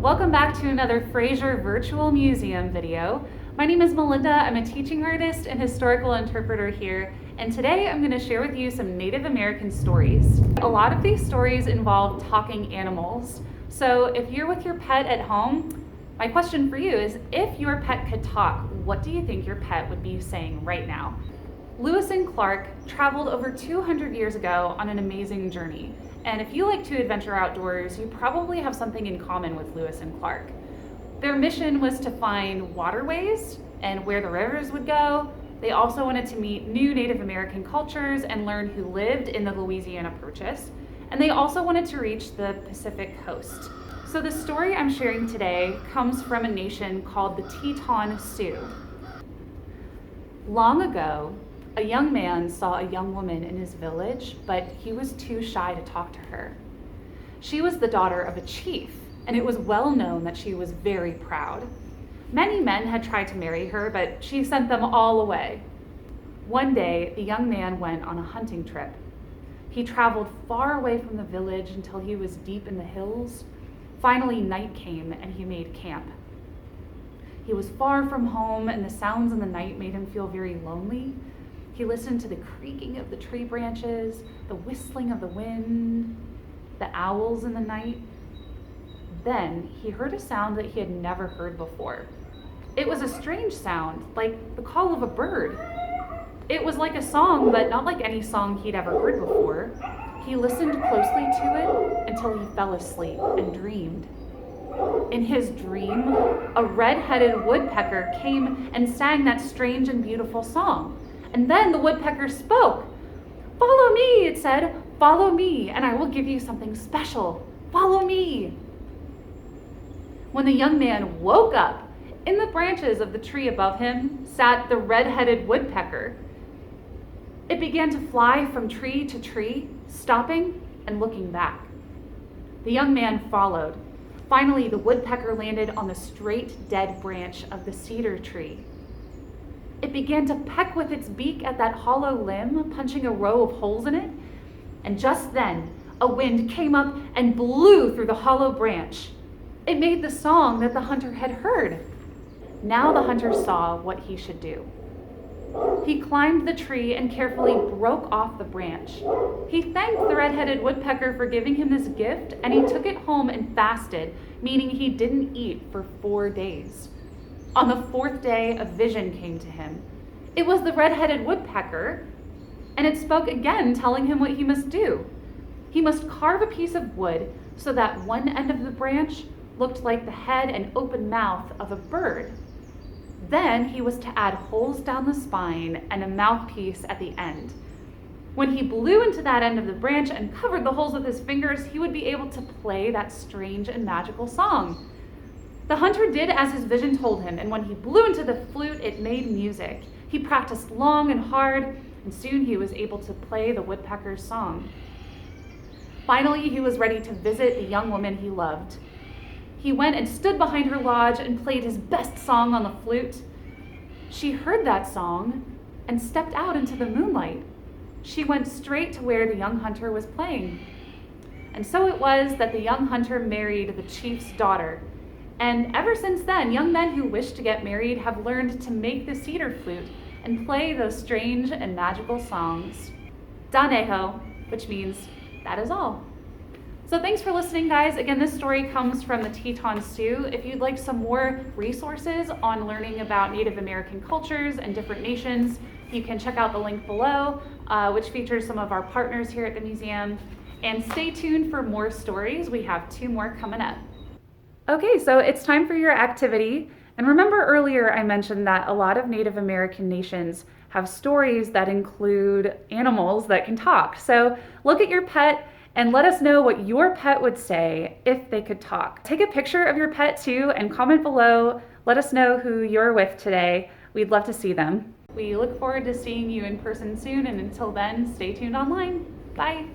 Welcome back to another Fraser Virtual Museum video. My name is Melinda. I'm a teaching artist and historical interpreter here, and today I'm going to share with you some Native American stories. A lot of these stories involve talking animals. So if you're with your pet at home, my question for you is, if your pet could talk, what do you think your pet would be saying right now? Lewis and Clark traveled over 200 years ago on an amazing journey. And if you like to adventure outdoors, you probably have something in common with Lewis and Clark. Their mission was to find waterways and where the rivers would go. They also wanted to meet new Native American cultures and learn who lived in the Louisiana Purchase. And they also wanted to reach the Pacific coast. So the story I'm sharing today comes from a nation called the Teton Sioux. Long ago, a young man saw a young woman in his village, but he was too shy to talk to her. She was the daughter of a chief, and it was well known that she was very proud. Many men had tried to marry her, but she sent them all away. One day, the young man went on a hunting trip. He traveled far away from the village until he was deep in the hills. Finally, night came and he made camp. He was far from home, and the sounds in the night made him feel very lonely. He listened to the creaking of the tree branches, the whistling of the wind, the owls in the night. Then he heard a sound that he had never heard before. It was a strange sound, like the call of a bird. It was like a song, but not like any song he'd ever heard before. He listened closely to it until he fell asleep and dreamed. In his dream, a red-headed woodpecker came and sang that strange and beautiful song. And then the woodpecker spoke. "Follow me," it said. "Follow me, and I will give you something special. Follow me." When the young man woke up, in the branches of the tree above him sat the red-headed woodpecker. It began to fly from tree to tree, stopping and looking back. The young man followed. Finally, the woodpecker landed on the straight, dead branch of the cedar tree. It began to peck with its beak at that hollow limb, punching a row of holes in it. And just then, a wind came up and blew through the hollow branch. It made the song that the hunter had heard. Now the hunter saw what he should do. He climbed the tree and carefully broke off the branch. He thanked the red-headed woodpecker for giving him this gift, and he took it home and fasted, meaning he didn't eat for 4 days. On the 4th day, a vision came to him. It was the red-headed woodpecker, and it spoke again, telling him what he must do. He must carve a piece of wood so that one end of the branch looked like the head and open mouth of a bird. Then he was to add holes down the spine and a mouthpiece at the end. When he blew into that end of the branch and covered the holes with his fingers, he would be able to play that strange and magical song. The hunter did as his vision told him, and when he blew into the flute, it made music. He practiced long and hard, and soon he was able to play the woodpecker's song. Finally, he was ready to visit the young woman he loved. He went and stood behind her lodge and played his best song on the flute. She heard that song and stepped out into the moonlight. She went straight to where the young hunter was playing. And so it was that the young hunter married the chief's daughter. And ever since then, young men who wish to get married have learned to make the cedar flute and play those strange and magical songs. Donahoe, which means that is all. So thanks for listening, guys. Again, this story comes from the Teton Sioux. If you'd like some more resources on learning about Native American cultures and different nations, you can check out the link below, which features some of our partners here at the museum. And stay tuned for more stories. We have 2 more coming up. Okay, so it's time for your activity. And remember earlier I mentioned that a lot of Native American nations have stories that include animals that can talk. So look at your pet and let us know what your pet would say if they could talk. Take a picture of your pet too and comment below. Let us know who you're with today. We'd love to see them. We look forward to seeing you in person soon, and until then, stay tuned online. Bye.